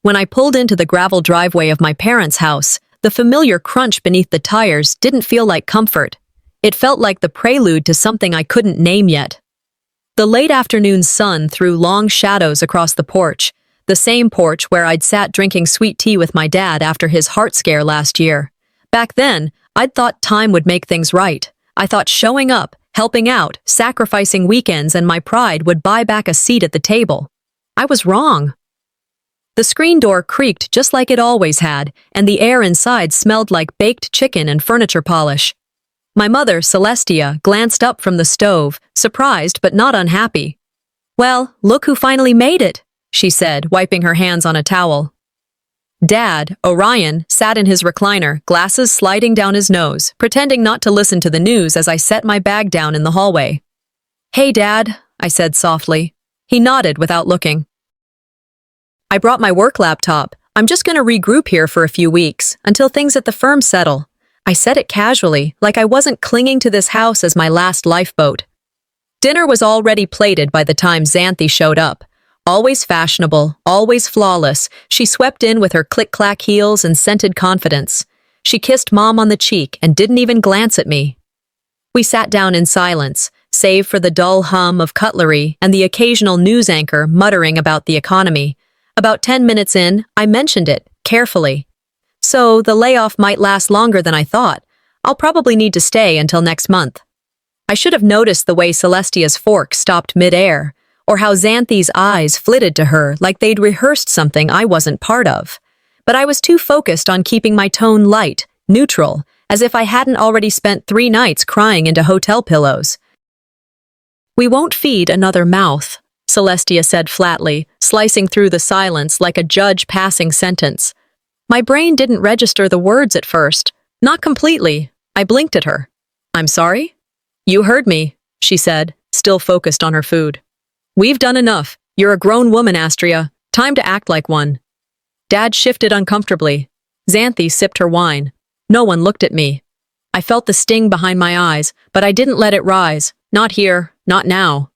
When I pulled into the gravel driveway of my parents' house, the familiar crunch beneath the tires didn't feel like comfort. It felt like the prelude to something I couldn't name yet. The late afternoon sun threw long shadows across the porch, the same porch where I'd sat drinking sweet tea with my dad after his heart scare last year. Back then, I'd thought time would make things right. I thought showing up, helping out, sacrificing weekends and my pride would buy back a seat at the table. I was wrong. The screen door creaked just like it always had, and the air inside smelled like baked chicken and furniture polish. My mother, Celestia, glanced up from the stove, surprised but not unhappy. "Well, look who finally made it," she said, wiping her hands on a towel. Dad, Orion, sat in his recliner, glasses sliding down his nose, pretending not to listen to the news as I set my bag down in the hallway. "Hey, Dad," I said softly. He nodded without looking. "I brought my work laptop. I'm just going to regroup here for a few weeks, until things at the firm settle." I said it casually, like I wasn't clinging to this house as my last lifeboat. Dinner was already plated by the time Xanthi showed up. Always fashionable, always flawless, she swept in with her click-clack heels and scented confidence. She kissed Mom on the cheek and didn't even glance at me. We sat down in silence, save for the dull hum of cutlery and the occasional news anchor muttering about the economy. About 10 minutes in, I mentioned it, carefully. "So, the layoff might last longer than I thought. I'll probably need to stay until next month." I should have noticed the way Celestia's fork stopped mid-air, or how Xanthi's eyes flitted to her like they'd rehearsed something I wasn't part of. But I was too focused on keeping my tone light, neutral, as if I hadn't already spent 3 nights crying into hotel pillows. "We won't feed another mouth," Celestia said flatly, slicing through the silence like a judge passing sentence. My brain didn't register the words at first. Not completely. I blinked at her. "I'm sorry?" "You heard me," she said, still focused on her food. "We've done enough. You're a grown woman, Astria. Time to act like one." Dad shifted uncomfortably. Xanthi sipped her wine. No one looked at me. I felt the sting behind my eyes, but I didn't let it rise. Not here, not now.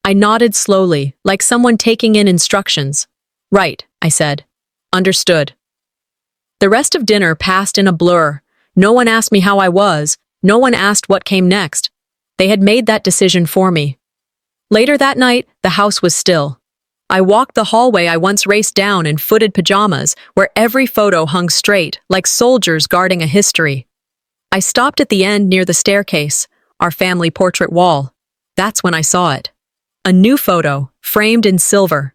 I nodded slowly, like someone taking in instructions. "Right," I said. "Understood." The rest of dinner passed in a blur. No one asked me how I was. No one asked what came next. They had made that decision for me. Later that night, the house was still. I walked the hallway I once raced down in footed pajamas, where every photo hung straight, like soldiers guarding a history. I stopped at the end near the staircase, our family portrait wall. That's when I saw it. A new photo, framed in silver.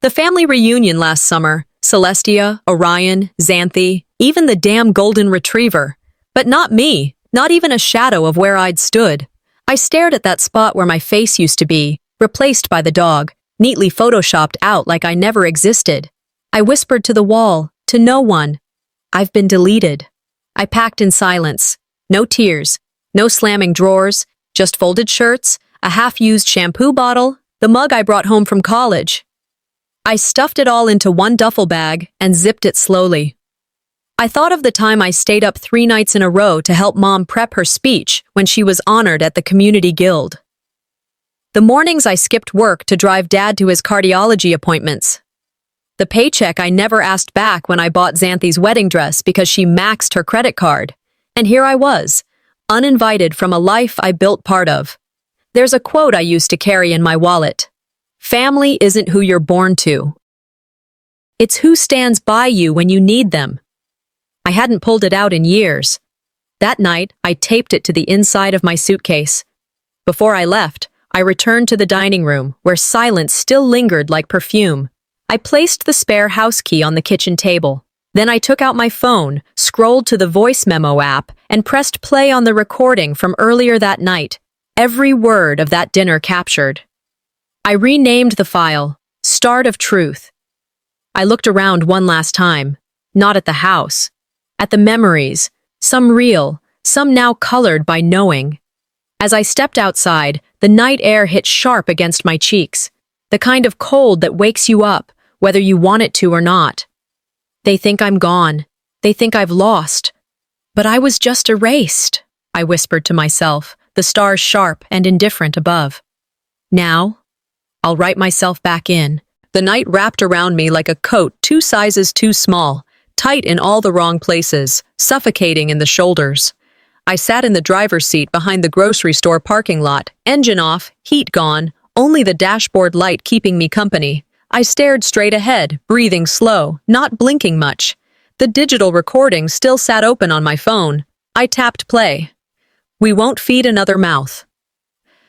The family reunion last summer, Celestia, Orion, Xanthi, even the damn golden retriever. But not me, not even a shadow of where I'd stood. I stared at that spot where my face used to be, replaced by the dog, neatly photoshopped out like I never existed. I whispered to the wall, to no one. "I've been deleted." I packed in silence. No tears, no slamming drawers, just folded shirts, a half-used shampoo bottle, the mug I brought home from college. I stuffed it all into one duffel bag and zipped it slowly. I thought of the time I stayed up 3 nights in a row to help Mom prep her speech when she was honored at the Community Guild. The mornings I skipped work to drive Dad to his cardiology appointments. The paycheck I never asked back when I bought Xanthi's wedding dress because she maxed her credit card. And here I was, uninvited from a life I built part of. There's a quote I used to carry in my wallet. "Family isn't who you're born to. It's who stands by you when you need them." I hadn't pulled it out in years. That night, I taped it to the inside of my suitcase. Before I left, I returned to the dining room, where silence still lingered like perfume. I placed the spare house key on the kitchen table. Then I took out my phone, scrolled to the voice memo app, and pressed play on the recording from earlier that night. Every word of that dinner captured. I renamed the file, Start of Truth. I looked around one last time, not at the house, at the memories, some real, some now colored by knowing. As I stepped outside, the night air hit sharp against my cheeks, the kind of cold that wakes you up, whether you want it to or not. They think I'm gone. They think I've lost. But I was just erased, I whispered to myself, the stars sharp and indifferent above. Now, I'll write myself back in, The night wrapped around me like a coat 2 sizes too small, tight in all the wrong places, suffocating in the shoulders. I sat in the driver's seat behind the grocery store parking lot, engine off, heat gone, only the dashboard light keeping me company. I stared straight ahead, breathing slow, not blinking much. The digital recording still sat open on my phone. I tapped play. "We won't feed another mouth."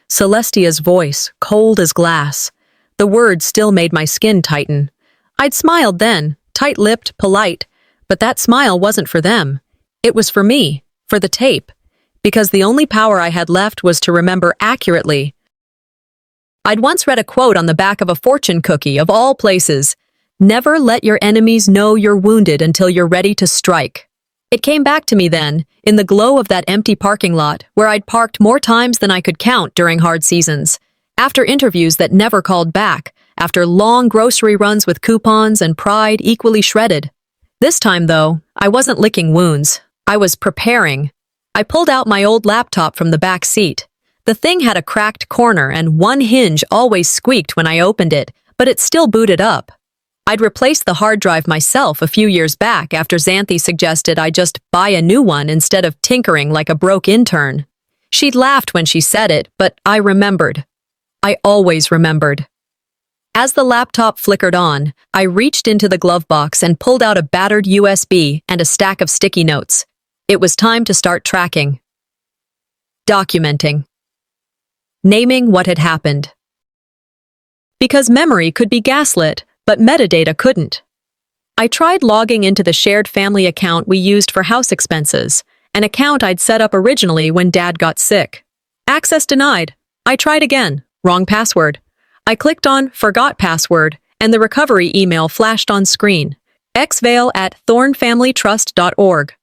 Celestia's voice, cold as glass. The words still made my skin tighten. I'd smiled then, tight-lipped, polite, but that smile wasn't for them. It was for me, for the tape, because the only power I had left was to remember accurately. I'd once read a quote on the back of a fortune cookie, of all places: "Never let your enemies know you're wounded until you're ready to strike." It came back to me then, in the glow of that empty parking lot, where I'd parked more times than I could count during hard seasons. After interviews that never called back, after long grocery runs with coupons and pride equally shredded. This time, though, I wasn't licking wounds. I was preparing. I pulled out my old laptop from the back seat. The thing had a cracked corner and one hinge always squeaked when I opened it, but it still booted up. I'd replaced the hard drive myself a few years back after Xanthi suggested I just buy a new one instead of tinkering like a broke intern. She'd laughed when she said it, but I remembered. I always remembered. As the laptop flickered on, I reached into the glove box and pulled out a battered USB and a stack of sticky notes. It was time to start tracking. Documenting. Naming what had happened. Because memory could be gaslit, but metadata couldn't. I tried logging into the shared family account we used for house expenses, an account I'd set up originally when Dad got sick. Access denied. I tried again. Wrong password. I clicked on Forgot Password, and the recovery email flashed on screen. xvail@thornfamilytrust.org.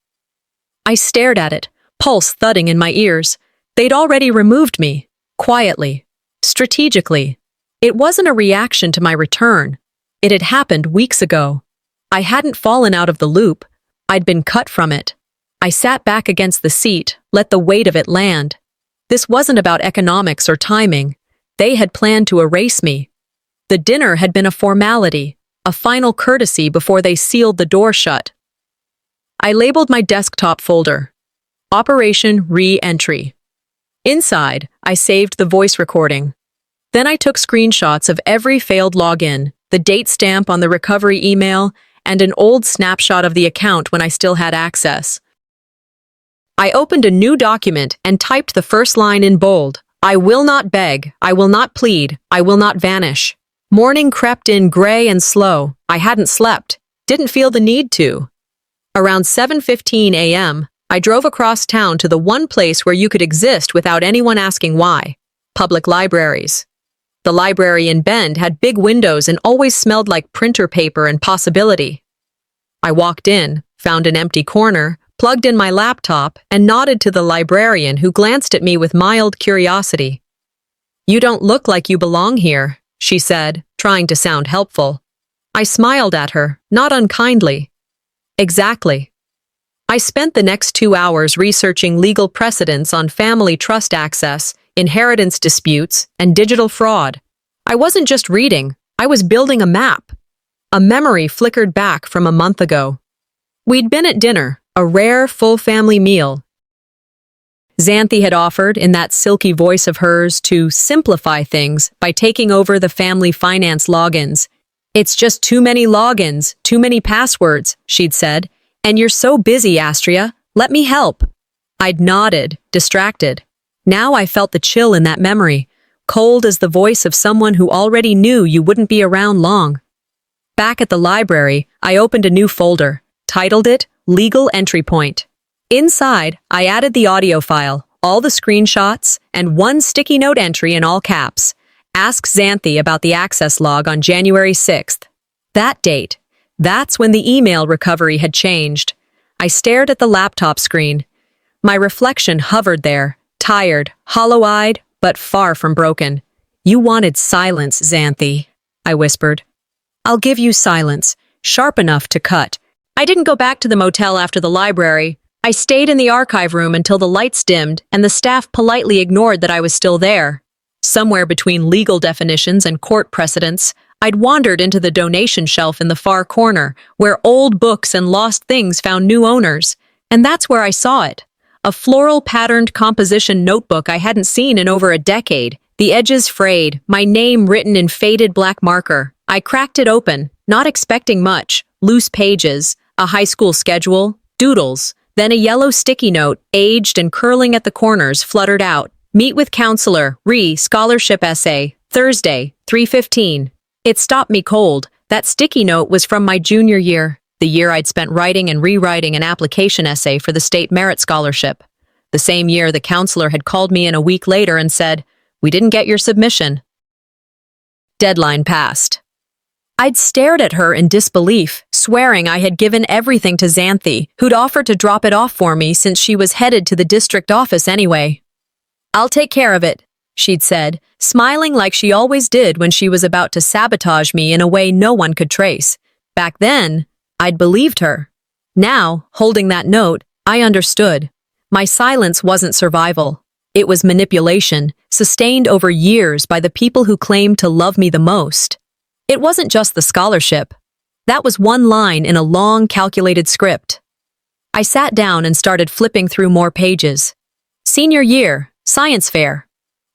I stared at it, pulse thudding in my ears. They'd already removed me. Quietly. Strategically. It wasn't a reaction to my return. It had happened weeks ago. I hadn't fallen out of the loop. I'd been cut from it. I sat back against the seat, let the weight of it land. This wasn't about economics or timing. They had planned to erase me. The dinner had been a formality, a final courtesy before they sealed the door shut. I labeled my desktop folder, Operation Re-Entry. Inside, I saved the voice recording. Then I took screenshots of every failed login, the date stamp on the recovery email, and an old snapshot of the account when I still had access. I opened a new document and typed the first line in bold. "I will not beg, I will not plead, I will not vanish." Morning crept in gray and slow. I hadn't slept, didn't feel the need to. Around 7:15 a.m., I drove across town to the one place where you could exist without anyone asking why: public libraries. The library in Bend had big windows and always smelled like printer paper and possibility. I walked in, found an empty corner, plugged in my laptop, and nodded to the librarian, who glanced at me with mild curiosity. "You don't look like you belong here," she said, trying to sound helpful. I smiled at her, not unkindly. Exactly. I spent the next 2 hours researching legal precedents on family trust access, inheritance disputes, and digital fraud. I wasn't just reading, I was building a map. A memory flickered back from a month ago. We'd been at dinner, a rare, full-family meal. Xanthi had offered, in that silky voice of hers, to simplify things by taking over the family finance logins. "It's just too many logins, too many passwords," she'd said. "And you're so busy, Astria. Let me help." I'd nodded, distracted. Now I felt the chill in that memory, cold as the voice of someone who already knew you wouldn't be around long. Back at the library, I opened a new folder, titled it Legal Entry Point. Inside, I added the audio file, all the screenshots, and one sticky note entry in all caps. Ask Xanthi about the access log on January 6th. That date. That's when the email recovery had changed. I stared at the laptop screen. My reflection hovered there, tired, hollow-eyed, but far from broken. "You wanted silence, Xanthi," I whispered. "I'll give you silence, sharp enough to cut." I didn't go back to the motel after the library. I stayed in the archive room until the lights dimmed and the staff politely ignored that I was still there. Somewhere between legal definitions and court precedents, I'd wandered into the donation shelf in the far corner, where old books and lost things found new owners, and that's where I saw it. A floral-patterned composition notebook I hadn't seen in over a decade, the edges frayed, my name written in faded black marker. I cracked it open, not expecting much. Loose pages, a high school schedule, doodles, then a yellow sticky note, aged and curling at the corners, fluttered out. Meet with counselor, scholarship essay, Thursday, 3:15. It stopped me cold. That sticky note was from my junior year, the year I'd spent writing and rewriting an application essay for the state merit scholarship. The same year the counselor had called me in a week later and said, "We didn't get your submission." Deadline passed. I'd stared at her in disbelief, swearing I had given everything to Xanthi, who'd offered to drop it off for me since she was headed to the district office anyway. "I'll take care of it," she'd said, smiling like she always did when she was about to sabotage me in a way no one could trace. Back then, I'd believed her. Now, holding that note, I understood. My silence wasn't survival. It was manipulation, sustained over years by the people who claimed to love me the most. It wasn't just the scholarship. That was one line in a long, calculated script. I sat down and started flipping through more pages. Senior year, science fair.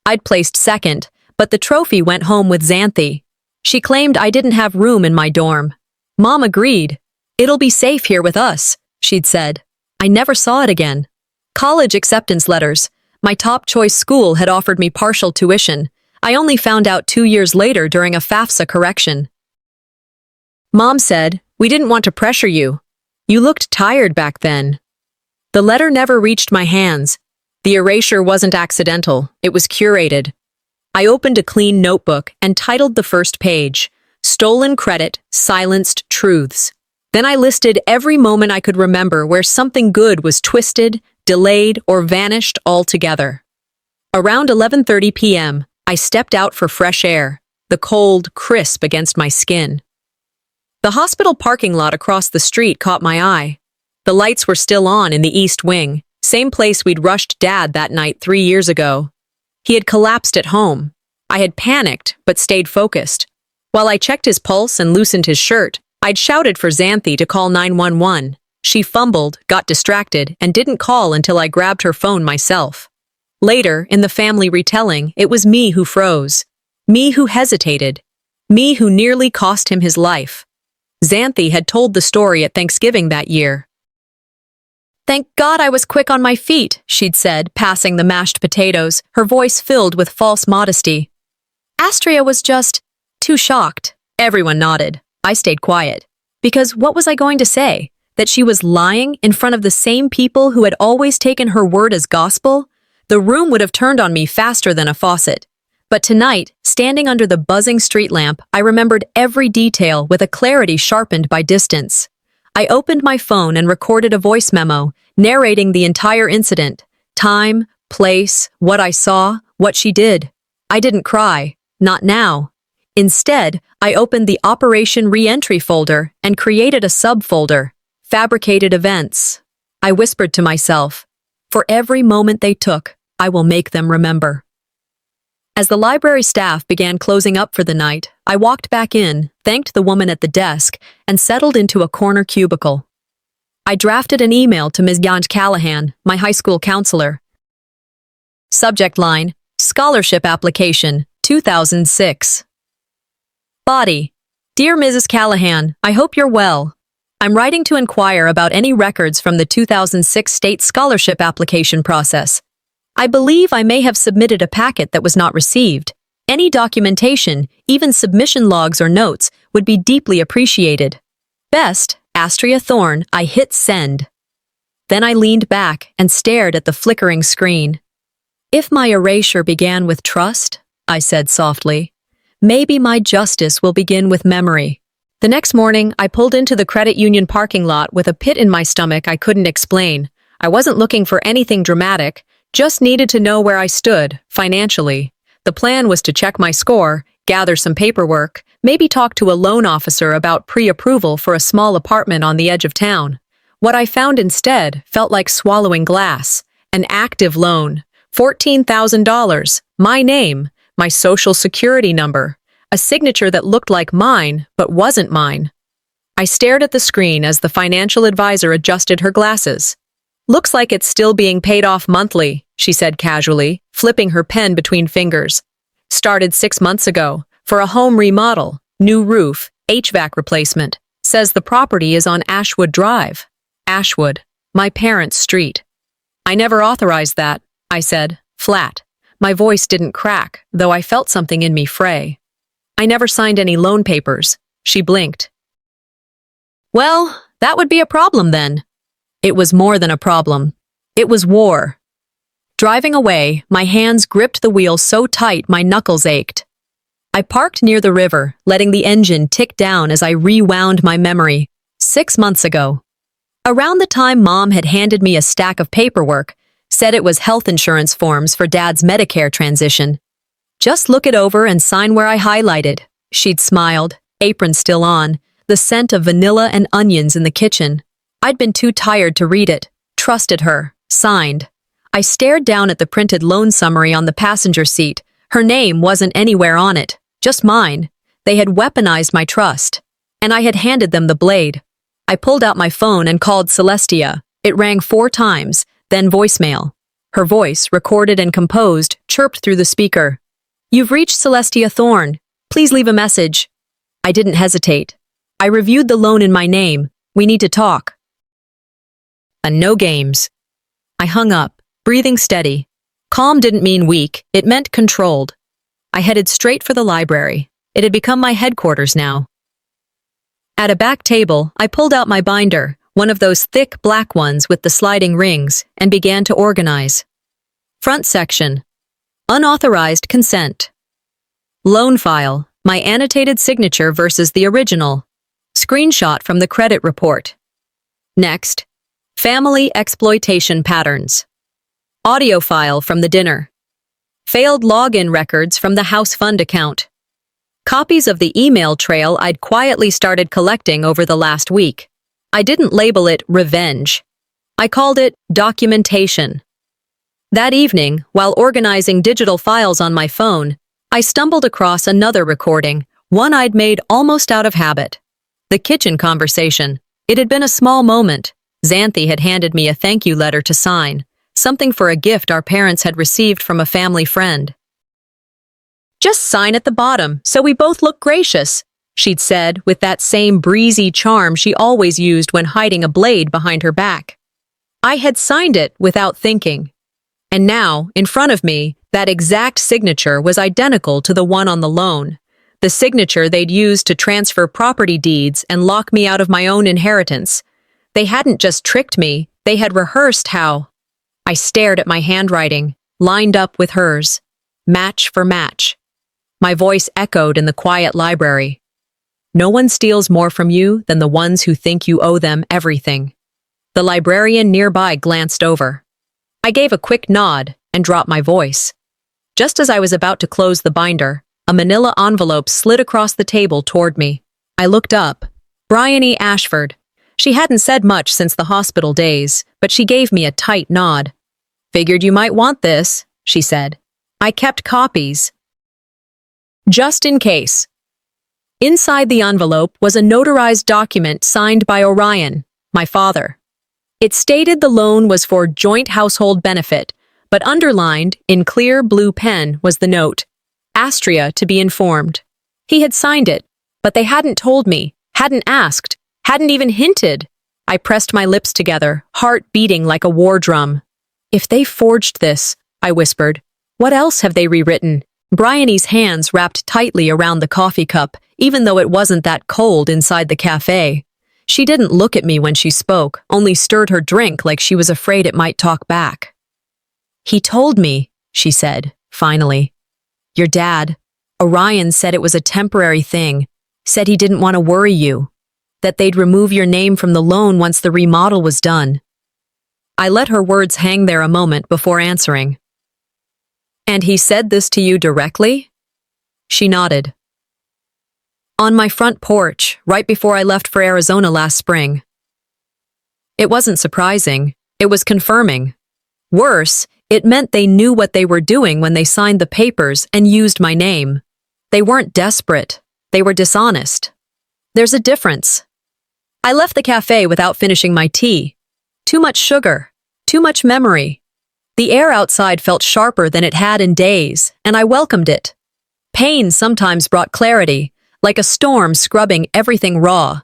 I'd placed second, but the trophy went home with Xanthi. She claimed I didn't have room in my dorm. Mom agreed. "It'll be safe here with us," she'd said. I never saw it again. College acceptance letters. My top choice school had offered me partial tuition. I only found out 2 years later during a FAFSA correction. Mom said, "We didn't want to pressure you. You looked tired back then." The letter never reached my hands. The erasure wasn't accidental, it was curated. I opened a clean notebook and titled the first page, "Stolen Credit, Silenced Truths." Then I listed every moment I could remember where something good was twisted, delayed, or vanished altogether. Around 11:30 p.m., I stepped out for fresh air, the cold, crisp against my skin. The hospital parking lot across the street caught my eye. The lights were still on in the East Wing, same place we'd rushed Dad that night 3 years ago. He had collapsed at home. I had panicked, but stayed focused. While I checked his pulse and loosened his shirt, I'd shouted for Xanthi to call 911. She fumbled, got distracted, and didn't call until I grabbed her phone myself. Later, in the family retelling, it was me who froze. Me who hesitated. Me who nearly cost him his life. Xanthi had told the story at Thanksgiving that year. "Thank God I was quick on my feet," she'd said, passing the mashed potatoes, her voice filled with false modesty. Astria was just too shocked. Everyone nodded. I stayed quiet. Because what was I going to say? That she was lying in front of the same people who had always taken her word as gospel? The room would have turned on me faster than a faucet. But tonight, standing under the buzzing street lamp, I remembered every detail with a clarity sharpened by distance. I opened my phone and recorded a voice memo, narrating the entire incident. Time, place, what I saw, what she did. I didn't cry. Not now. Instead, I opened the Operation Reentry folder and created a subfolder, Fabricated Events. I whispered to myself, for every moment they took, I will make them remember. As the library staff began closing up for the night, I walked back in, thanked the woman at the desk, and settled into a corner cubicle. I drafted an email to Ms. Jan Callahan, my high school counselor. Subject line, Scholarship Application, 2006. Body, Dear Mrs. Callahan, I hope you're well. I'm writing to inquire about any records from the 2006 state scholarship application process. I believe I may have submitted a packet that was not received. Any documentation, even submission logs or notes, would be deeply appreciated. Best, Astria Thorne. I hit send. Then I leaned back and stared at the flickering screen. If my erasure began with trust, I said softly, maybe my justice will begin with memory. The next morning, I pulled into the credit union parking lot with a pit in my stomach I couldn't explain. I wasn't looking for anything dramatic, just needed to know where I stood, financially. The plan was to check my score, gather some paperwork, maybe talk to a loan officer about pre-approval for a small apartment on the edge of town. What I found instead felt like swallowing glass. An active loan, $14,000, my name, my social security number, A signature that looked like mine, but wasn't mine. I stared at the screen as the financial advisor adjusted her glasses. "Looks like it's still being paid off monthly," she said casually, flipping her pen between fingers. "Started 6 months ago, for a home remodel, new roof, HVAC replacement. Says the property is on Ashwood Drive." Ashwood, my parents' street. "I never authorized that," I said, flat. My voice didn't crack, though I felt something in me fray. "I never signed any loan papers." She blinked. "Well, that would be a problem then." It was more than a problem. It was war. Driving away, my hands gripped the wheel so tight my knuckles ached. I parked near the river, letting the engine tick down as I rewound my memory. 6 months ago. Around the time Mom had handed me a stack of paperwork, said it was health insurance forms for Dad's Medicare transition. "Just look it over and sign where I highlighted." She'd smiled, apron still on, the scent of vanilla and onions in the kitchen. I'd been too tired to read it. Trusted her. Signed. I stared down at the printed loan summary on the passenger seat. Her name wasn't anywhere on it. Just mine. They had weaponized my trust. And I had handed them the blade. I pulled out my phone and called Celestia. It rang 4 times, then voicemail. Her voice, recorded and composed, chirped through the speaker. "You've reached Celestia Thorne. Please leave a message." I didn't hesitate. "I reviewed the loan in my name. We need to talk." No games. I hung up, breathing steady. Calm didn't mean weak, it meant controlled. I headed straight for the library. It had become my headquarters now. At a back table, I pulled out my binder, one of those thick black ones with the sliding rings, and began to organize. Front section. Unauthorized consent. Loan file, my annotated signature versus the original. Screenshot from the credit report. Next. Family exploitation patterns. Audio file from the dinner. Failed login records from the house fund account. Copies of the email trail I'd quietly started collecting over the last week. I didn't label it revenge. I called it documentation. That evening, while organizing digital files on my phone, I stumbled across another recording, one I'd made almost out of habit. The kitchen conversation. It had been a small moment. Xanthi had handed me a thank you letter to sign, something for a gift our parents had received from a family friend. "Just sign at the bottom, so we both look gracious," she'd said with that same breezy charm she always used when hiding a blade behind her back. I had signed it without thinking. And now, in front of me, that exact signature was identical to the one on the loan, the signature they'd used to transfer property deeds and lock me out of my own inheritance. They hadn't just tricked me, they had rehearsed how. I stared at my handwriting, lined up with hers. Match for match. My voice echoed in the quiet library. "No one steals more from you than the ones who think you owe them everything." The librarian nearby glanced over. I gave a quick nod and dropped my voice. Just as I was about to close the binder, a manila envelope slid across the table toward me. I looked up. Bryony Ashford. She hadn't said much since the hospital days, but she gave me a tight nod. "Figured you might want this," she said. "I kept copies. Just in case." Inside the envelope was a notarized document signed by Orion, my father. It stated the loan was for joint household benefit, but underlined, in clear blue pen, was the note, "Astria to be informed." He had signed it, but they hadn't told me, hadn't asked, hadn't even hinted. I pressed my lips together, heart beating like a war drum. "If they forged this," I whispered, "what else have they rewritten?" Bryony's hands wrapped tightly around the coffee cup, even though it wasn't that cold inside the cafe. She didn't look at me when she spoke, only stirred her drink like she was afraid it might talk back. "He told me," she said, finally. "Your dad, Orion, said it was a temporary thing, said he didn't want to worry you, that they'd remove your name from the loan once the remodel was done." I let her words hang there a moment before answering. "And he said this to you directly?" She nodded. "On my front porch, right before I left for Arizona last spring." It wasn't surprising. It was confirming. Worse, it meant they knew what they were doing when they signed the papers and used my name. They weren't desperate. They were dishonest. There's a difference. I left the cafe without finishing my tea. Too much sugar. Too much memory. The air outside felt sharper than it had in days, and I welcomed it. Pain sometimes brought clarity, like a storm scrubbing everything raw.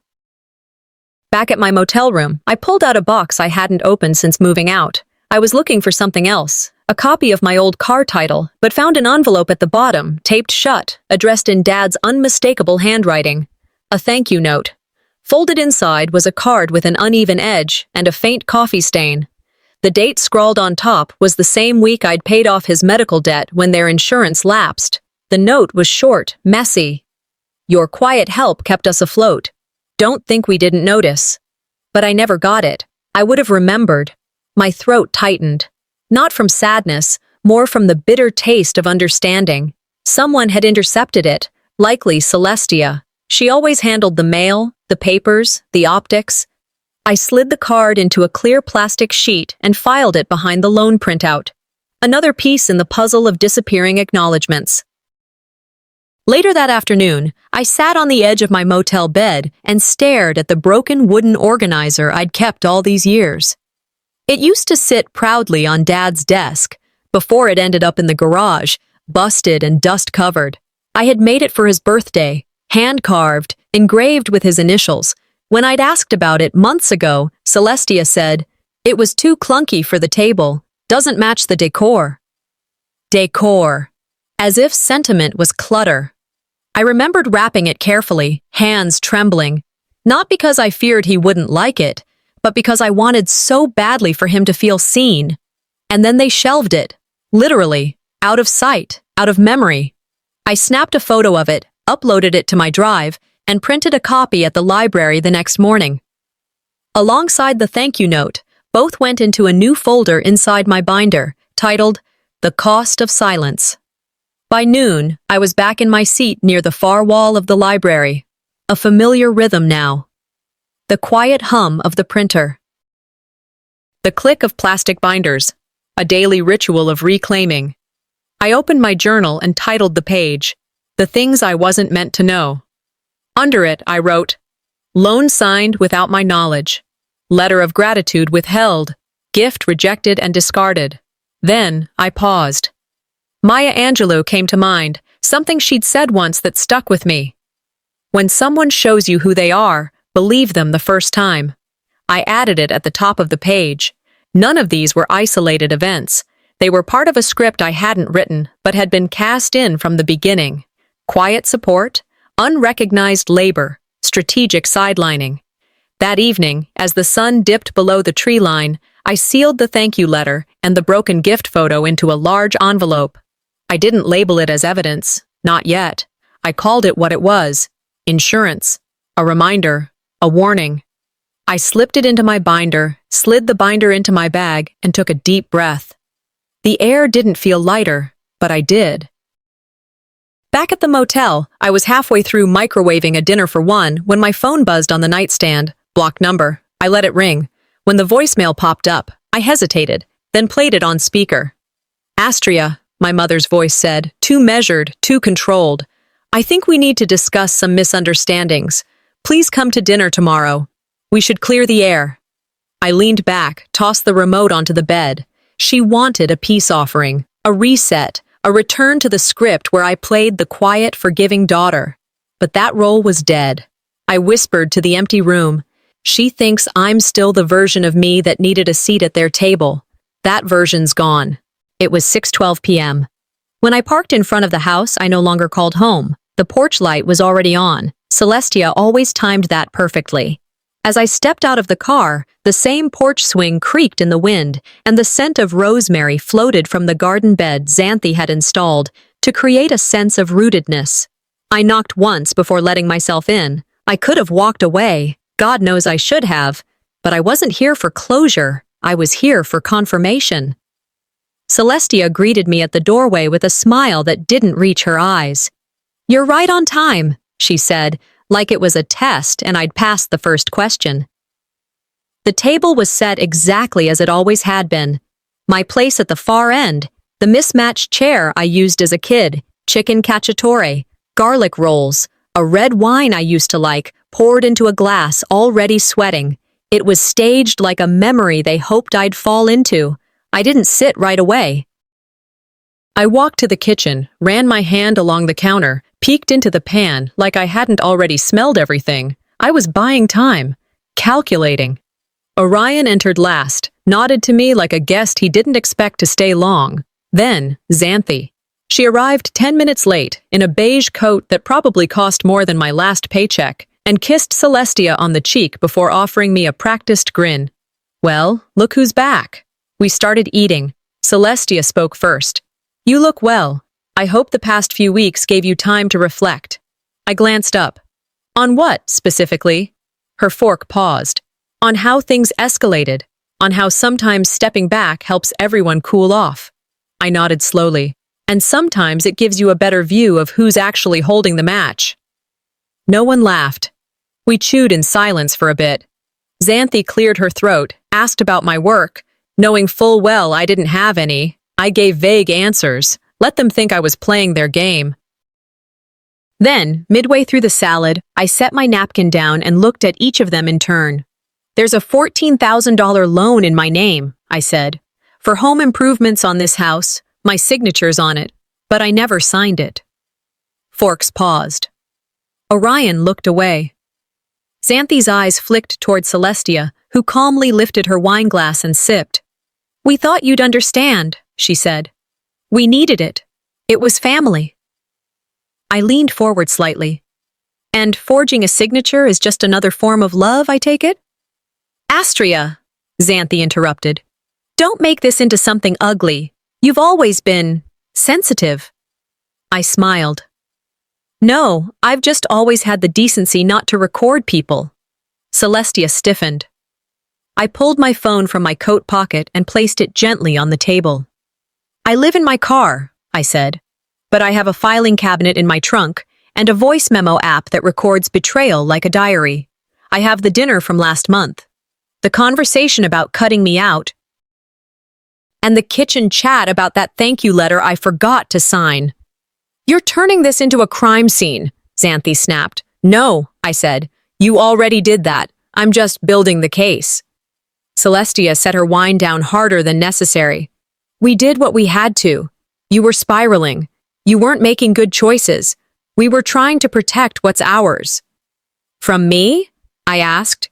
Back at my motel room, I pulled out a box I hadn't opened since moving out. I was looking for something else, a copy of my old car title, but found an envelope at the bottom, taped shut, addressed in Dad's unmistakable handwriting. A thank you note. Folded inside was a card with an uneven edge and a faint coffee stain. The date scrawled on top was the same week I'd paid off his medical debt when their insurance lapsed. The note was short, messy. Your quiet help kept us afloat. Don't think we didn't notice. But I never got it. I would have remembered. My throat tightened. Not from sadness, more from the bitter taste of understanding. Someone had intercepted it, likely Celestia. She always handled the mail, the papers, the optics. I slid the card into a clear plastic sheet and filed it behind the loan printout. Another piece in the puzzle of disappearing acknowledgments. Later that afternoon, I sat on the edge of my motel bed and stared at the broken wooden organizer I'd kept all these years. It used to sit proudly on Dad's desk, before it ended up in the garage, busted and dust-covered. I had made it for his birthday, hand-carved, engraved with his initials. When I'd asked about it months ago, Celestia said, "It was too clunky for the table, doesn't match the decor." Decor. As if sentiment was clutter. I remembered wrapping it carefully, hands trembling, not because I feared he wouldn't like it, but because I wanted so badly for him to feel seen. And then they shelved it, literally, out of sight, out of memory. I snapped a photo of it, uploaded it to my drive, and printed a copy at the library the next morning. Alongside the thank you note, both went into a new folder inside my binder, titled, The Cost of Silence. By noon, I was back in my seat near the far wall of the library. A familiar rhythm now. The quiet hum of the printer. The click of plastic binders. A daily ritual of reclaiming. I opened my journal and titled the page, The Things I Wasn't Meant to Know. Under it, I wrote, Loan signed without my knowledge. Letter of gratitude withheld. Gift rejected and discarded. Then, I paused. Maya Angelou came to mind, something she'd said once that stuck with me. When someone shows you who they are, believe them the first time. I added it at the top of the page. None of these were isolated events. They were part of a script I hadn't written, but had been cast in from the beginning. Quiet support, unrecognized labor, strategic sidelining. That evening, as the sun dipped below the tree line, I sealed the thank you letter and the broken gift photo into a large envelope. I didn't label it as evidence, not yet. I called it what it was, insurance, a reminder, a warning. I slipped it into my binder, slid the binder into my bag, and took a deep breath. The air didn't feel lighter, but I did. Back at the motel, I was halfway through microwaving a dinner for one when my phone buzzed on the nightstand. Blocked number. I let it ring. When the voicemail popped up, I hesitated, then played it on speaker. Astria, my mother's voice said, too measured, too controlled. I think we need to discuss some misunderstandings. Please come to dinner tomorrow. We should clear the air. I leaned back, tossed the remote onto the bed. She wanted a peace offering, a reset, a return to the script where I played the quiet, forgiving daughter. But that role was dead. I whispered to the empty room. She thinks I'm still the version of me that needed a seat at their table. That version's gone. It was 6:12 p.m. When I parked in front of the house I no longer called home, the porch light was already on. Celestia always timed that perfectly. As I stepped out of the car, the same porch swing creaked in the wind, and the scent of rosemary floated from the garden bed Xanthi had installed to create a sense of rootedness. I knocked once before letting myself in. I could have walked away. God knows I should have. But I wasn't here for closure. I was here for confirmation. Celestia greeted me at the doorway with a smile that didn't reach her eyes. "You're right on time," she said, like it was a test and I'd passed the first question. The table was set exactly as it always had been. My place at the far end, the mismatched chair I used as a kid, chicken cacciatore, garlic rolls, a red wine I used to like, poured into a glass, already sweating. It was staged like a memory they hoped I'd fall into. I didn't sit right away. I walked to the kitchen, ran my hand along the counter, peeked into the pan like I hadn't already smelled everything. I was buying time, calculating. Orion entered last, nodded to me like a guest he didn't expect to stay long. Then, Xanthi. She arrived 10 minutes late, in a beige coat that probably cost more than my last paycheck, and kissed Celestia on the cheek before offering me a practiced grin. Well, look who's back. We started eating. Celestia spoke first. You look well. I hope the past few weeks gave you time to reflect. I glanced up. On what, specifically? Her fork paused. On how things escalated. On how sometimes stepping back helps everyone cool off. I nodded slowly. And sometimes it gives you a better view of who's actually holding the match. No one laughed. We chewed in silence for a bit. Xanthi cleared her throat, asked about my work. Knowing full well I didn't have any, I gave vague answers, let them think I was playing their game. Then, midway through the salad, I set my napkin down and looked at each of them in turn. There's a $14,000 loan in my name, I said, for home improvements on this house, my signature's on it, but I never signed it. Forks paused. Orion looked away. Xanthi's eyes flicked toward Celestia, who calmly lifted her wineglass and sipped. We thought you'd understand, she said. We needed it. It was family. I leaned forward slightly. And forging a signature is just another form of love, I take it? Astria, Xanthi interrupted. Don't make this into something ugly. You've always been sensitive. I smiled. No, I've just always had the decency not to record people. Celestia stiffened. I pulled my phone from my coat pocket and placed it gently on the table. I live in my car, I said, but I have a filing cabinet in my trunk and a voice memo app that records Betrayal like a diary. I have the dinner from last month, the conversation about cutting me out, and the kitchen chat about that thank you letter I forgot to sign. You're turning this into a crime scene, Xanthi snapped. No, I said. You already did that. I'm just building the case. Celestia set her wine down harder than necessary. We did what we had to. You were spiraling. You weren't making good choices. We were trying to protect what's ours. From me? I asked.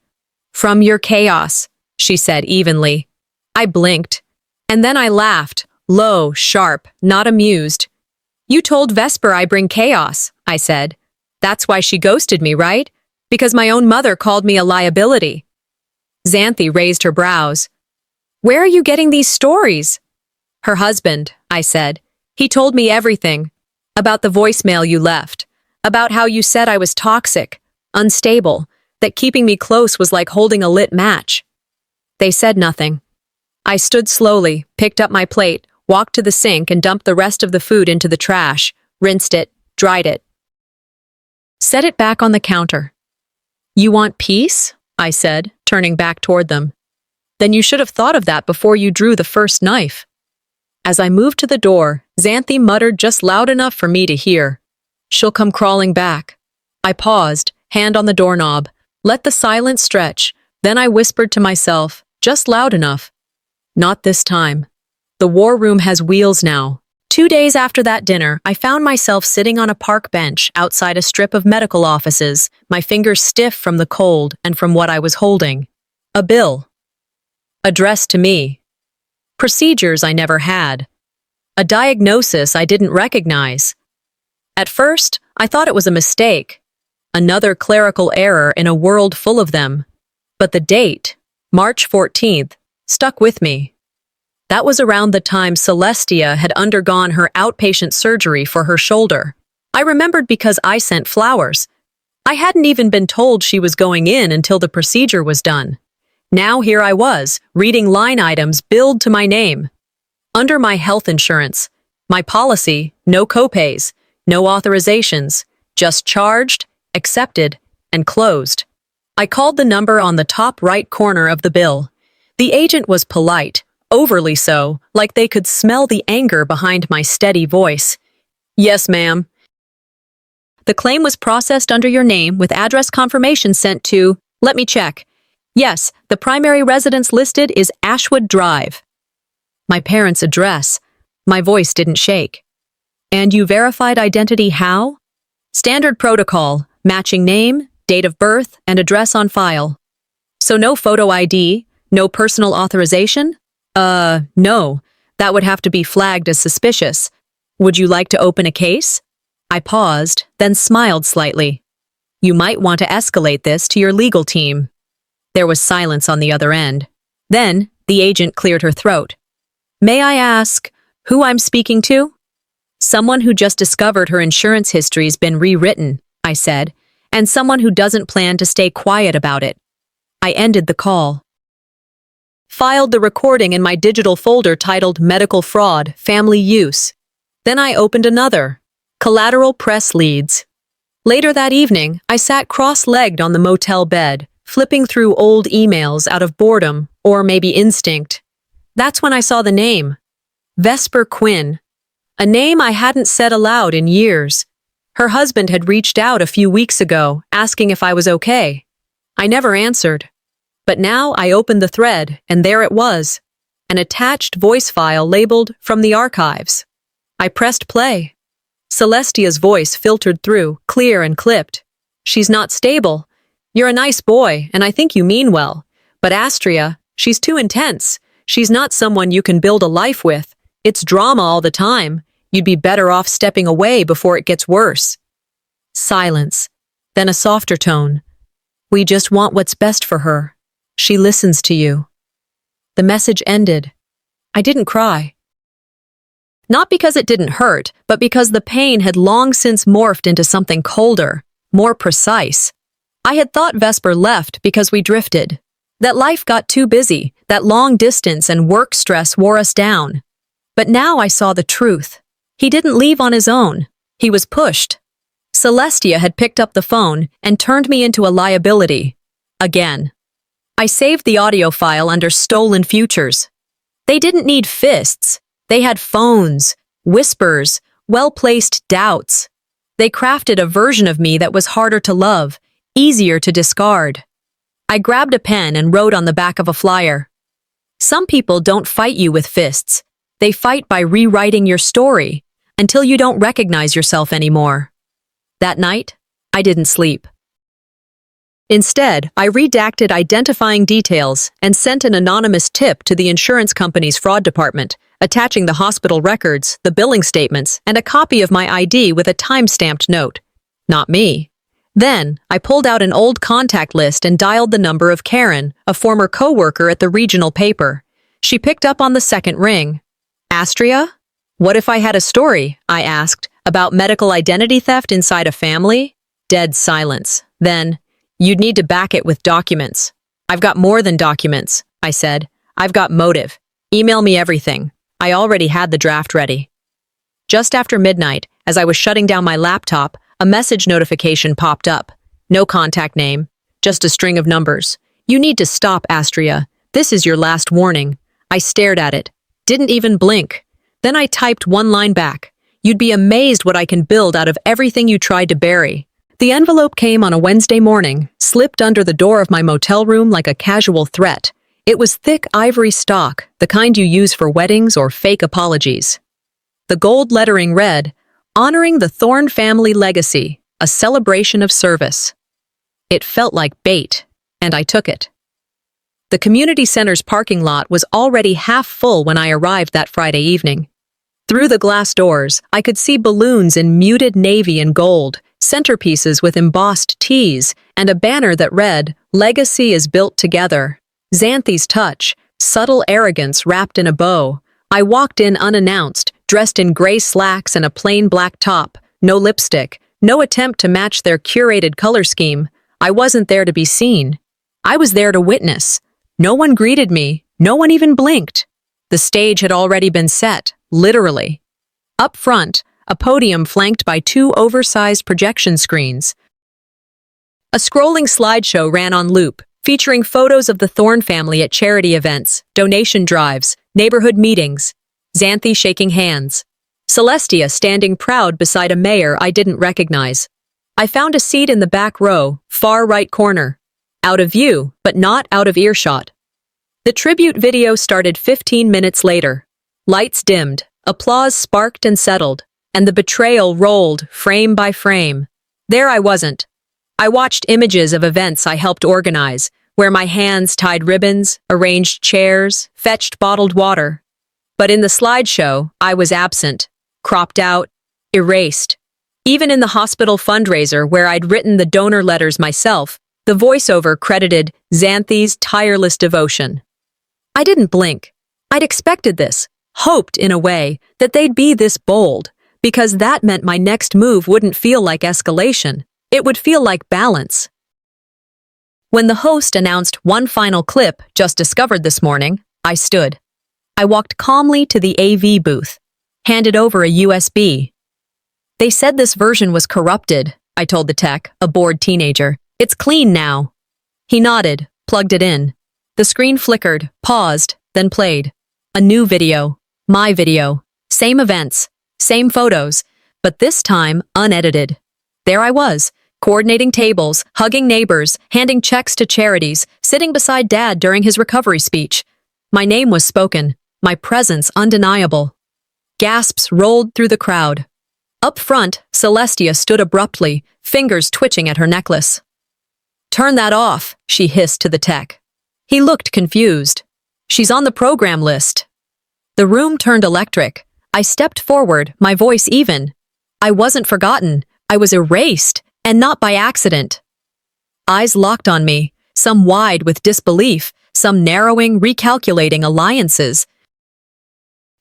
From your chaos, she said evenly. I blinked. And then I laughed, low, sharp, not amused. You told Vesper I bring chaos, I said. That's why she ghosted me, right? Because my own mother called me a liability. Xanthi raised her brows. Where are you getting these stories? Her husband, I said. He told me everything. About the voicemail you left. About how you said I was toxic, unstable, that keeping me close was like holding a lit match. They said nothing. I stood slowly, picked up my plate, walked to the sink and dumped the rest of the food into the trash, rinsed it, dried it. Set it back on the counter. You want peace? I said, turning back toward them. Then you should have thought of that before you drew the first knife. As I moved to the door, Xanthi muttered just loud enough for me to hear. She'll come crawling back. I paused, hand on the doorknob, let the silence stretch, then I whispered to myself, just loud enough. Not this time. The war room has wheels now. 2 days after that dinner, I found myself sitting on a park bench outside a strip of medical offices, my fingers stiff from the cold and from what I was holding. A bill. Addressed to me. Procedures I never had. A diagnosis I didn't recognize. At first, I thought it was a mistake. Another clerical error in a world full of them. But the date, March 14th, stuck with me. That was around the time Celestia had undergone her outpatient surgery for her shoulder. I remembered because I sent flowers. I hadn't even been told she was going in until the procedure was done. Now here I was, reading line items billed to my name. Under my health insurance, my policy, no copays, no authorizations, just charged, accepted, and closed. I called the number on the top right corner of the bill. The agent was polite, overly so, like they could smell the anger behind my steady voice. Yes, ma'am. The claim was processed under your name with address confirmation sent to, let me check. Yes, the primary residence listed is Ashwood Drive. My parents' address. My voice didn't shake. And you verified identity how? Standard protocol, matching name, date of birth, and address on file. So no photo ID, no personal authorization? No. That would have to be flagged as suspicious. Would you like to open a case? I paused, then smiled slightly. You might want to escalate this to your legal team. There was silence on the other end. Then, the agent cleared her throat. May I ask who I'm speaking to? Someone who just discovered her insurance history's been rewritten, I said, and someone who doesn't plan to stay quiet about it. I ended the call. Filed the recording in my digital folder titled Medical Fraud, Family Use. Then I opened another, Collateral Press Leads. Later that evening, I sat cross-legged on the motel bed, flipping through old emails out of boredom, or maybe instinct. That's when I saw the name. Vesper Quinn. A name I hadn't said aloud in years. Her husband had reached out a few weeks ago, asking if I was okay. I never answered. But now I opened the thread, and there it was, an attached voice file labeled From the Archives. I pressed play. Celestia's voice filtered through, clear and clipped. She's not stable. You're a nice boy, and I think you mean well. But Astria, she's too intense. She's not someone you can build a life with. It's drama all the time. You'd be better off stepping away before it gets worse. Silence. Then a softer tone. We just want what's best for her. She listens to you. The message ended. I didn't cry. Not because it didn't hurt, but because the pain had long since morphed into something colder, more precise. I had thought Vesper left because we drifted. That life got too busy, that long distance and work stress wore us down. But now I saw the truth. He didn't leave on his own. He was pushed. Celestia had picked up the phone and turned me into a liability. Again. I saved the audio file under Stolen Futures. They didn't need fists. They had phones, whispers, well-placed doubts. They crafted a version of me that was harder to love, easier to discard. I grabbed a pen and wrote on the back of a flyer. Some people don't fight you with fists. They fight by rewriting your story until you don't recognize yourself anymore. That night, I didn't sleep. Instead, I redacted identifying details and sent an anonymous tip to the insurance company's fraud department, attaching the hospital records, the billing statements, and a copy of my ID with a time-stamped note. Not me. Then, I pulled out an old contact list and dialed the number of Karen, a former co-worker at the regional paper. She picked up on the second ring. Astria? What if I had a story, I asked, about medical identity theft inside a family? Dead silence. Then, you'd need to back it with documents. I've got more than documents, I said. I've got motive. Email me everything. I already had the draft ready. Just after midnight, as I was shutting down my laptop, a message notification popped up. No contact name, just a string of numbers. You need to stop, Astria. This is your last warning. I stared at it. Didn't even blink. Then I typed one line back. You'd be amazed what I can build out of everything you tried to bury. The envelope came on a Wednesday morning, slipped under the door of my motel room like a casual threat. It was thick ivory stock, the kind you use for weddings or fake apologies. The gold lettering read, Honoring the Thorne family legacy, a celebration of service. It felt like bait, and I took it. The community center's parking lot was already half full when I arrived that Friday evening. Through the glass doors, I could see balloons in muted navy and gold, centerpieces with embossed T's, and a banner that read, Legacy is built together. Xanthi's touch, subtle arrogance wrapped in a bow. I walked in unannounced, dressed in gray slacks and a plain black top, no lipstick, no attempt to match their curated color scheme. I wasn't there to be seen. I was there to witness. No one greeted me, no one even blinked. The stage had already been set, literally. Up front, a podium flanked by two oversized projection screens. A scrolling slideshow ran on loop, featuring photos of the Thorne family at charity events, donation drives, neighborhood meetings. Xanthi shaking hands. Celestia standing proud beside a mayor I didn't recognize. I found a seat in the back row, far right corner. Out of view, but not out of earshot. The tribute video started 15 minutes later. Lights dimmed, applause sparked and settled, and the betrayal rolled, frame by frame. There I wasn't. I watched images of events I helped organize, where my hands tied ribbons, arranged chairs, fetched bottled water. But in the slideshow, I was absent, cropped out, erased. Even in the hospital fundraiser where I'd written the donor letters myself, the voiceover credited Xanthi's tireless devotion. I didn't blink. I'd expected this, hoped in a way that they'd be this bold, because that meant my next move wouldn't feel like escalation. It would feel like balance. When the host announced one final clip just discovered this morning, I stood. I walked calmly to the AV booth, handed over a USB. They said this version was corrupted, I told the tech, a bored teenager. It's clean now. He nodded, plugged it in. The screen flickered, paused, then played. A new video. My video. Same events. Same photos. But this time, unedited. There I was, coordinating tables, hugging neighbors, handing checks to charities, sitting beside Dad during his recovery speech. My name was spoken, my presence undeniable. Gasps rolled through the crowd. Up front, Celestia stood abruptly, fingers twitching at her necklace. "Turn that off," she hissed to the tech. He looked confused. "She's on the program list." The room turned electric. I stepped forward, my voice even. I wasn't forgotten. I was erased, and not by accident. Eyes locked on me, some wide with disbelief, some narrowing, recalculating alliances.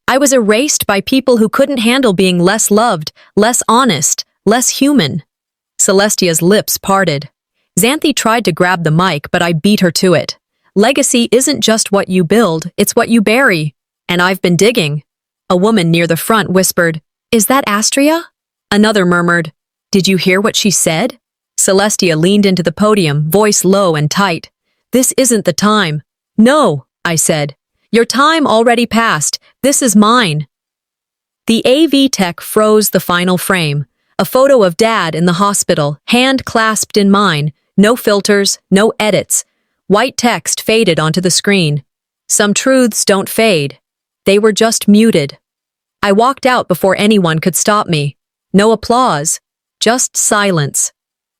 I was erased by people who couldn't handle being less loved, less honest, less human. Celestia's lips parted. Xanthi tried to grab the mic, but I beat her to it. Legacy isn't just what you build, it's what you bury. And I've been digging. A woman near the front whispered, "Is that Astria?" Another murmured, "Did you hear what she said?" Celestia leaned into the podium, voice low and tight. "This isn't the time." "No," I said. "Your time already passed. This is mine." The AV tech froze the final frame. A photo of Dad in the hospital, hand clasped in mine. No filters, no edits. White text faded onto the screen. Some truths don't fade. They were just muted. I walked out before anyone could stop me. No applause, just silence.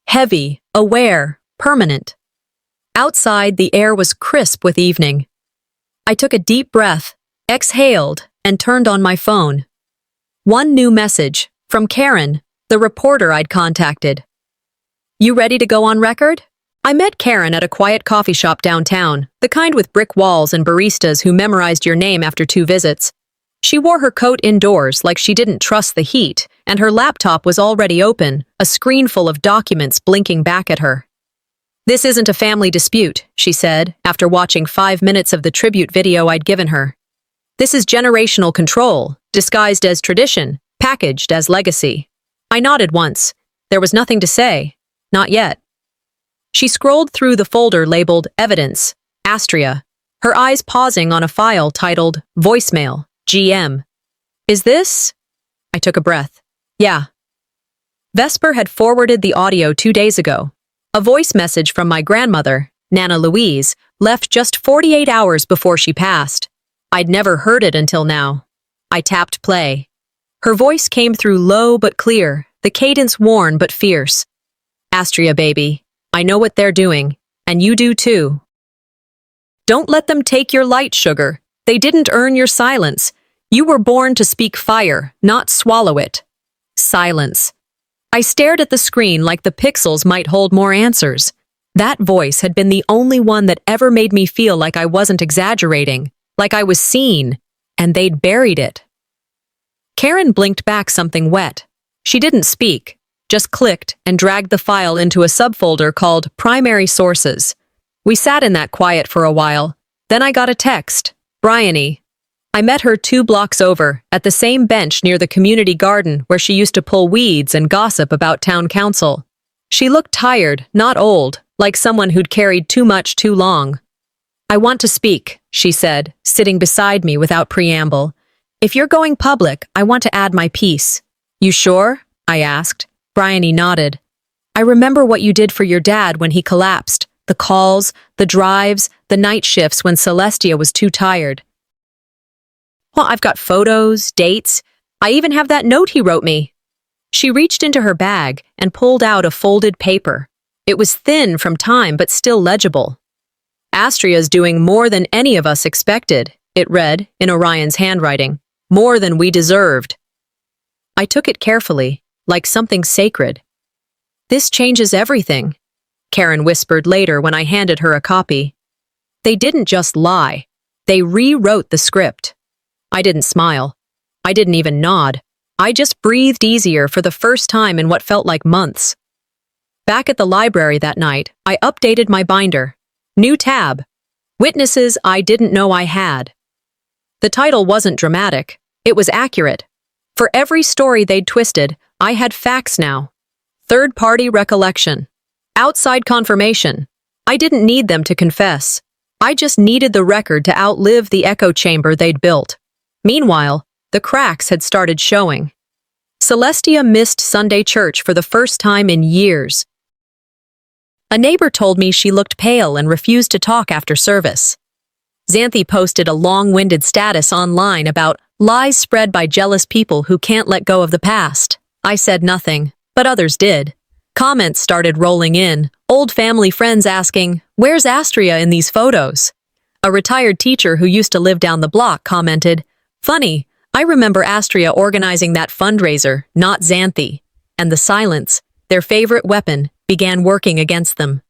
Heavy, aware, permanent. Outside, the air was crisp with evening. I took a deep breath, exhaled, and turned on my phone. One new message, from Karen, the reporter I'd contacted. "You ready to go on record?" I met Karen at a quiet coffee shop downtown, the kind with brick walls and baristas who memorized your name after 2 visits. She wore her coat indoors like she didn't trust the heat, and her laptop was already open, a screen full of documents blinking back at her. "This isn't a family dispute," she said, after watching 5 minutes of the tribute video I'd given her. "This is generational control, disguised as tradition, packaged as legacy." I nodded once. There was nothing to say. Not yet. She scrolled through the folder labeled Evidence, Astria, her eyes pausing on a file titled Voicemail, GM. "Is this?" I took a breath. "Yeah." Vesper had forwarded the audio 2 days ago. A voice message from my grandmother, Nana Louise, left just 48 hours before she passed. I'd never heard it until now. I tapped play. Her voice came through low but clear, the cadence worn but fierce. "Astria, baby, I know what they're doing, and you do too. Don't let them take your light, sugar. They didn't earn your silence. You were born to speak fire, not swallow it." Silence. I stared at the screen like the pixels might hold more answers. That voice had been the only one that ever made me feel like I wasn't exaggerating, like I was seen, and they'd buried it. Karen blinked back something wet. She didn't speak, just clicked and dragged the file into a subfolder called Primary Sources. We sat in that quiet for a while. Then I got a text, Bryony. I met her 2 blocks over, at the same bench near the community garden where she used to pull weeds and gossip about town council. She looked tired, not old, like someone who'd carried too much too long. "I want to speak," she said, sitting beside me without preamble. "If you're going public, I want to add my piece." "You sure?" I asked. Bryony nodded. I remember what you did for your dad when he collapsed. The calls, the drives, the night shifts when Celestia was too tired. Well, I've got photos, dates. I even have that note he wrote me. She reached into her bag and pulled out a folded paper. It was thin from time but still legible. Astria's doing more than any of us expected, it read in Orion's handwriting. More than we deserved. I took it carefully, like something sacred. This changes everything, Karen whispered later when I handed her a copy. They didn't just lie. They rewrote the script. I didn't smile. I didn't even nod. I just breathed easier for the first time in what felt like months. Back at the library that night, I updated my binder. New tab. Witnesses I didn't know I had. The title wasn't dramatic. It was accurate. For every story they'd twisted, I had facts now. Third-party recollection. Outside confirmation. I didn't need them to confess. I just needed the record to outlive the echo chamber they'd built. Meanwhile, the cracks had started showing. Celestia missed Sunday church for the first time in years. A neighbor told me she looked pale and refused to talk after service. Xanthi posted a long-winded status online about lies spread by jealous people who can't let go of the past. I said nothing, but others did. Comments started rolling in, old family friends asking, "Where's Astria in these photos?" A retired teacher who used to live down the block commented, "Funny, I remember Astria organizing that fundraiser, not Xanthi." And the silence, their favorite weapon, began working against them.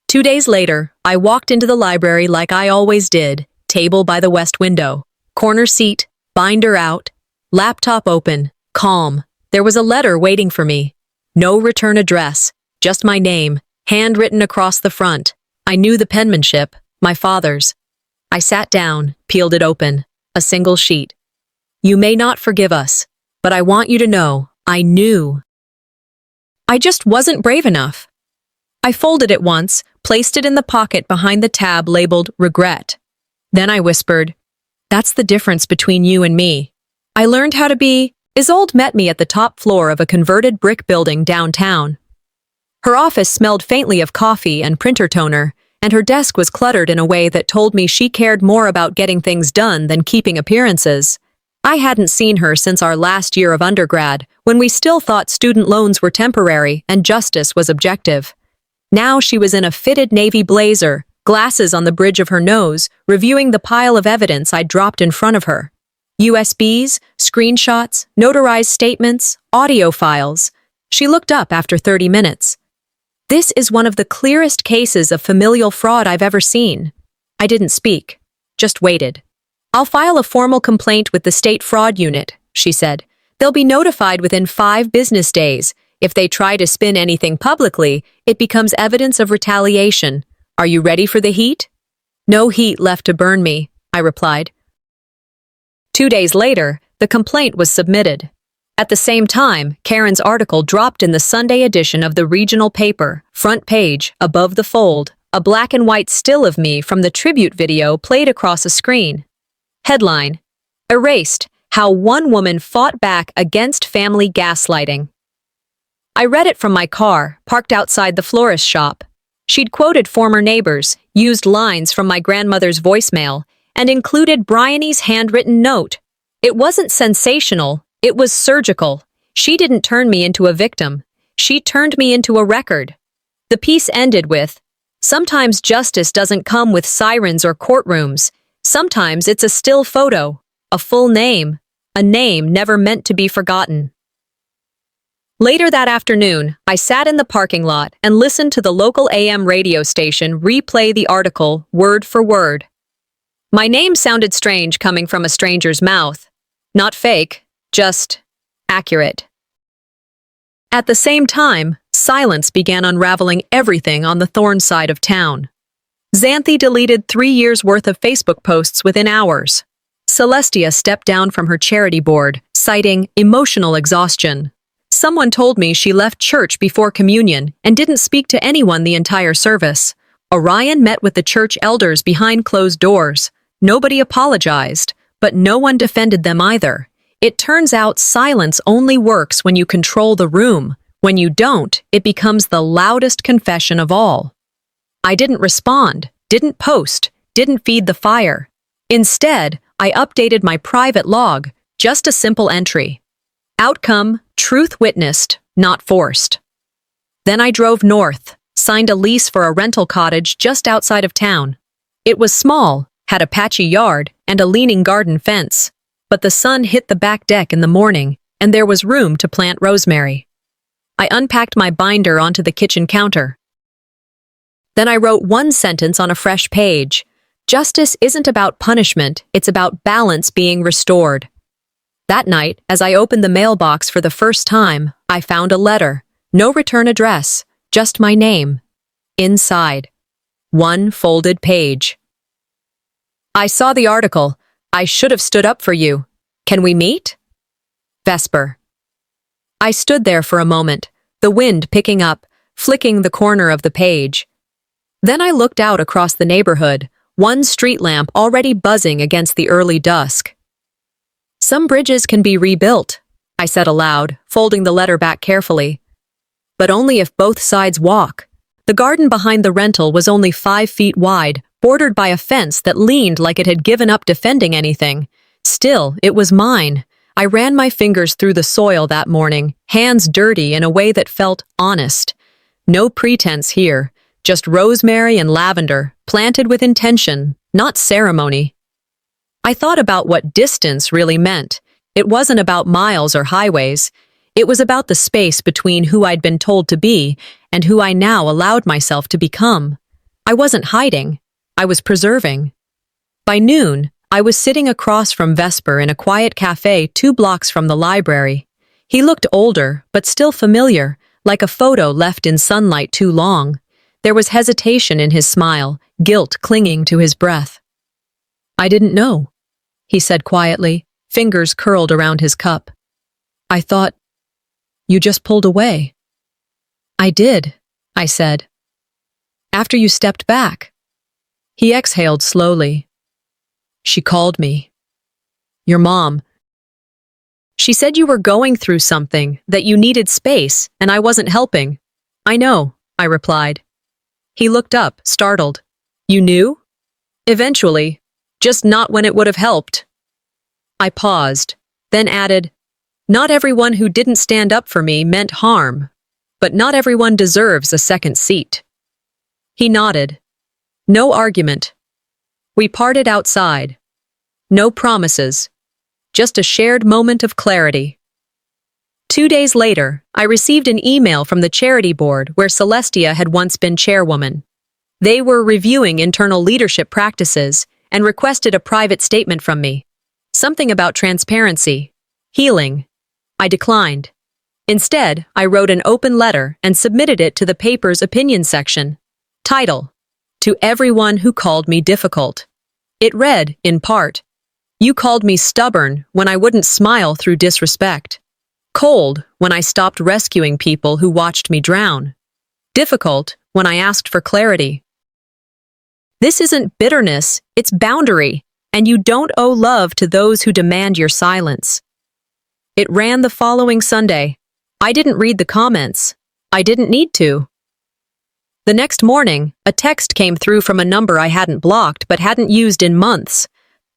2 days later, I walked into the library like I always did, table by the west window, corner seat, binder out, laptop open, calm. There was a letter waiting for me. No return address, just my name, handwritten across the front. I knew the penmanship, my father's. I sat down, peeled it open, a single sheet. "You may not forgive us, but I want you to know, I knew. I just wasn't brave enough." I folded it once, placed it in the pocket behind the tab labeled regret. Then I whispered, "That's the difference between you and me. I learned how to be." Isolde met me at the top floor of a converted brick building downtown. Her office smelled faintly of coffee and printer toner, and her desk was cluttered in a way that told me she cared more about getting things done than keeping appearances. I hadn't seen her since our last year of undergrad, when we still thought student loans were temporary and justice was objective. Now she was in a fitted navy blazer, glasses on the bridge of her nose, reviewing the pile of evidence I'd dropped in front of her. USBs, screenshots, notarized statements, audio files. She looked up after 30 minutes. "This is one of the clearest cases of familial fraud I've ever seen." I didn't speak, just waited. "I'll file a formal complaint with the State Fraud Unit," she said. "They'll be notified within 5 business days. If they try to spin anything publicly, it becomes evidence of retaliation. Are you ready for the heat?" "No heat left to burn me," I replied. 2 days later, the complaint was submitted. At the same time, Karen's article dropped in the Sunday edition of the regional paper, front page, above the fold, a black and white still of me from the tribute video played across a screen. Headline: Erased, How One Woman Fought Back Against Family Gaslighting. I read it from my car, parked outside the florist shop. She'd quoted former neighbors, used lines from my grandmother's voicemail, and included Bryony's handwritten note. It wasn't sensational, it was surgical. She didn't turn me into a victim. She turned me into a record. The piece ended with, "Sometimes justice doesn't come with sirens or courtrooms. Sometimes it's a still photo, a full name, a name never meant to be forgotten." Later that afternoon, I sat in the parking lot and listened to the local AM radio station replay the article word for word. My name sounded strange coming from a stranger's mouth. Not fake, just accurate. At the same time, silence began unraveling everything on the Thorn side of town. Xanthi deleted 3 years' worth of Facebook posts within hours. Celestia stepped down from her charity board, citing emotional exhaustion. Someone told me she left church before communion and didn't speak to anyone the entire service. Orion met with the church elders behind closed doors. Nobody apologized, but no one defended them either. It turns out silence only works when you control the room, When you don't, it becomes the loudest confession of all. I didn't respond, didn't post, didn't feed the fire. Instead, I updated my private log, just a simple entry. Outcome, truth witnessed, not forced. Then I drove north, signed a lease for a rental cottage just outside of town. It was small, had a patchy yard, and a leaning garden fence. But the sun hit the back deck in the morning, and there was room to plant rosemary. I unpacked my binder onto the kitchen counter. Then I wrote one sentence on a fresh page. Justice isn't about punishment, it's about balance being restored. That night, as I opened the mailbox for the first time, I found a letter. No return address, just my name. Inside. One folded page. I saw the article. I should have stood up for you. Can we meet? Vesper. I stood there for a moment, the wind picking up, flicking the corner of the page. Then I looked out across the neighborhood, one street lamp already buzzing against the early dusk. Some bridges can be rebuilt, I said aloud, folding the letter back carefully. But only if both sides walk. The garden behind the rental was only 5 feet wide, bordered by a fence that leaned like it had given up defending anything. Still, it was mine. I ran my fingers through the soil that morning, hands dirty in a way that felt honest. No pretense here, just rosemary and lavender, planted with intention, not ceremony. I thought about what distance really meant. It wasn't about miles or highways. It was about the space between who I'd been told to be and who I now allowed myself to become. I wasn't hiding. I was preserving. By noon, I was sitting across from Vesper in a quiet cafe 2 blocks from the library. He looked older, but still familiar, like a photo left in sunlight too long. There was hesitation in his smile, guilt clinging to his breath. I didn't know, he said quietly, fingers curled around his cup. I thought, you just pulled away. I did, I said. After you stepped back. He exhaled slowly. She called me. Your mom. She said you were going through something, that you needed space, and I wasn't helping. I know, I replied. He looked up, startled. You knew? Eventually, just not when it would have helped. I paused, then added, not everyone who didn't stand up for me meant harm, but not everyone deserves a second seat. He nodded. No argument. We parted outside. No promises. Just a shared moment of clarity. 2 days later, I received an email from the charity board where Celestia had once been chairwoman. They were reviewing internal leadership practices and requested a private statement from me. Something about transparency, healing. I declined. Instead, I wrote an open letter and submitted it to the paper's opinion section. Title: To everyone who called me difficult. It read, in part, you called me stubborn when I wouldn't smile through disrespect. Cold when I stopped rescuing people who watched me drown. Difficult when I asked for clarity. This isn't bitterness, it's boundary, and you don't owe love to those who demand your silence. It ran the following Sunday. I didn't read the comments. I didn't need to. The next morning, a text came through from a number I hadn't blocked but hadn't used in months.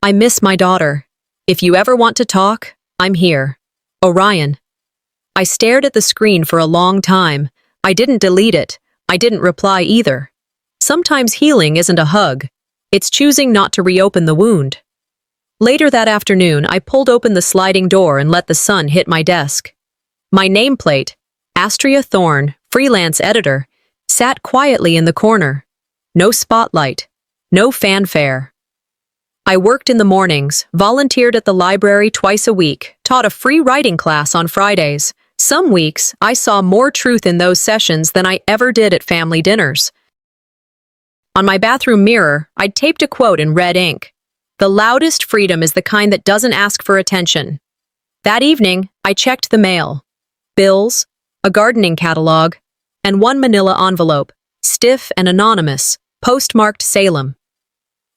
I miss my daughter. If you ever want to talk, I'm here. Orion. I stared at the screen for a long time. I didn't delete it. I didn't reply either. Sometimes healing isn't a hug. It's choosing not to reopen the wound. Later that afternoon, I pulled open the sliding door and let the sun hit my desk. My nameplate, Astria Thorne, freelance editor, sat quietly in the corner. No spotlight. No fanfare. I worked in the mornings, volunteered at the library twice a week, taught a free writing class on Fridays. Some weeks, I saw more truth in those sessions than I ever did at family dinners. On my bathroom mirror, I'd taped a quote in red ink. The loudest freedom is the kind that doesn't ask for attention. That evening, I checked the mail. Bills, a gardening catalog, and one manila envelope, stiff and anonymous, postmarked Salem.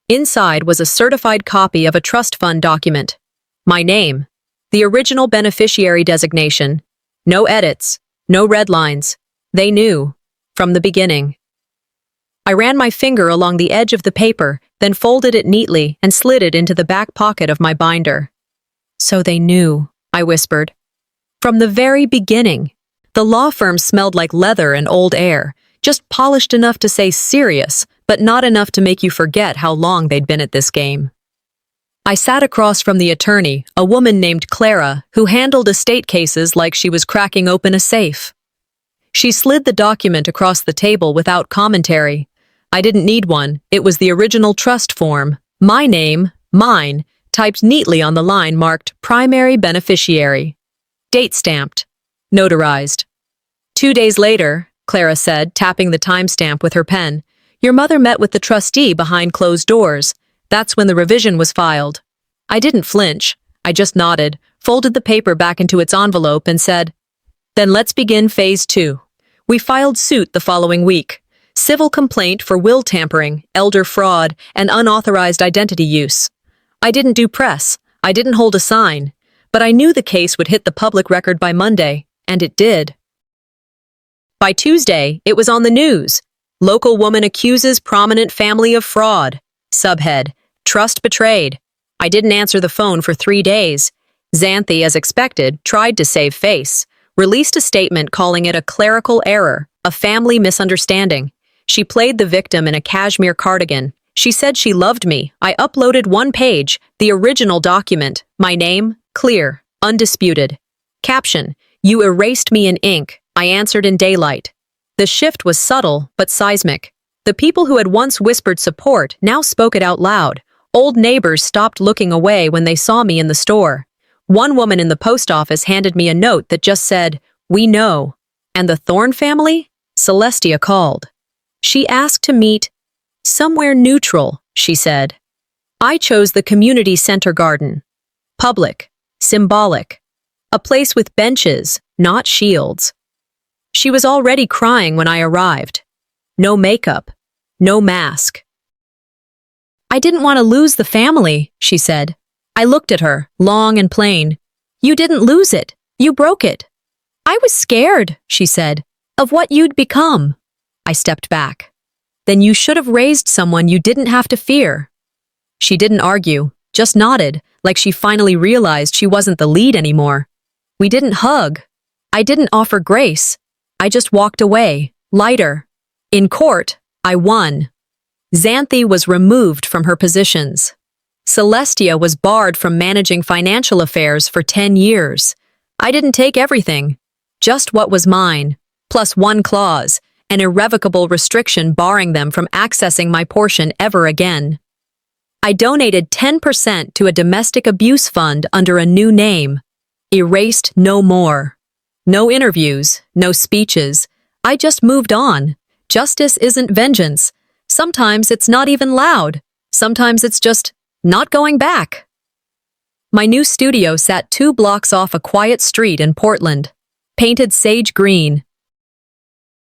Inside was a certified copy of a trust fund document. My name, the original beneficiary designation, no edits, No red lines. They knew. From the beginning. I ran my finger along the edge of the paper, then folded it neatly and slid it into the back pocket of my binder. So they knew, I whispered. From the very beginning. The law firm smelled like leather and old air, just polished enough to say serious, but not enough to make you forget how long they'd been at this game. I sat across from the attorney, a woman named Clara, who handled estate cases like she was cracking open a safe. She slid the document across the table without commentary. I didn't need one. It was the original trust form. My name, mine, typed neatly on the line marked Primary Beneficiary. Date stamped. Notarized. 2 days later, Clara said, tapping the timestamp with her pen, your mother met with the trustee behind closed doors. That's when the revision was filed. I didn't flinch. I just nodded, folded the paper back into its envelope and said, then let's begin phase 2. We filed suit the following week. Civil complaint for will tampering, elder fraud, and unauthorized identity use. I didn't do press. I didn't hold a sign. But I knew the case would hit the public record by Monday, and it did. By Tuesday, it was on the news. Local woman accuses prominent family of fraud. Subhead, trust betrayed. I didn't answer the phone for 3 days. Xanthi, as expected, tried to save face. Released a statement calling it a clerical error, a family misunderstanding. She played the victim in a cashmere cardigan. She said she loved me. I uploaded 1 page, the original document. My name, clear, undisputed. Caption, you erased me in ink. I answered in daylight. The shift was subtle, but seismic. The people who had once whispered support now spoke it out loud. Old neighbors stopped looking away when they saw me in the store. One woman in the post office handed me a note that just said, we know. And the Thorne family? Celestia called. She asked to meet somewhere neutral, she said. I chose the community center garden. Public, symbolic. A place with benches, not shields. She was already crying when I arrived. No makeup, no mask. I didn't want to lose the family, she said. I looked at her, long and plain. You didn't lose it. You broke it. I was scared, she said, of what you'd become. I stepped back. Then you should have raised someone you didn't have to fear. She didn't argue, just nodded, like she finally realized she wasn't the lead anymore. We didn't hug. I didn't offer grace. I just walked away, lighter. In court, I won. Xanthi was removed from her positions. Celestia was barred from managing financial affairs for 10 years. I didn't take everything, just what was mine, plus 1 clause, an irrevocable restriction barring them from accessing my portion ever again. I donated 10% to a domestic abuse fund under a new name. Erased no more. No interviews, no speeches. I just moved on. Justice isn't vengeance. Sometimes it's not even loud. Sometimes it's just not going back. My new studio sat 2 blocks off a quiet street in Portland, painted sage green.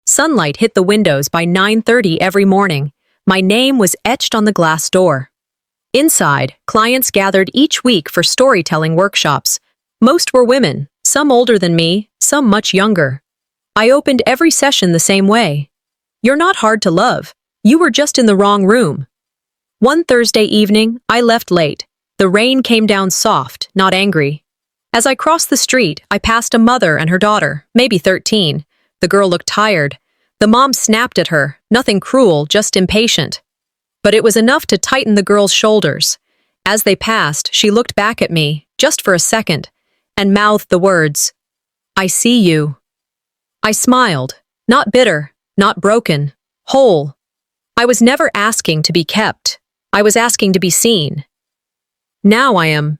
Sunlight hit the windows by 9:30 every morning. My name was etched on the glass door. Inside, clients gathered each week for storytelling workshops. Most were women, some older than me, some much younger. I opened every session the same way. You're not hard to love. You were just in the wrong room. One Thursday evening, I left late. The rain came down soft, not angry. As I crossed the street, I passed a mother and her daughter, maybe 13. The girl looked tired. The mom snapped at her, nothing cruel, just impatient. But it was enough to tighten the girl's shoulders. As they passed, she looked back at me, just for a second, and mouthed the words, I see you. I smiled, not bitter, not broken, whole. I was never asking to be kept. I was asking to be seen. Now I am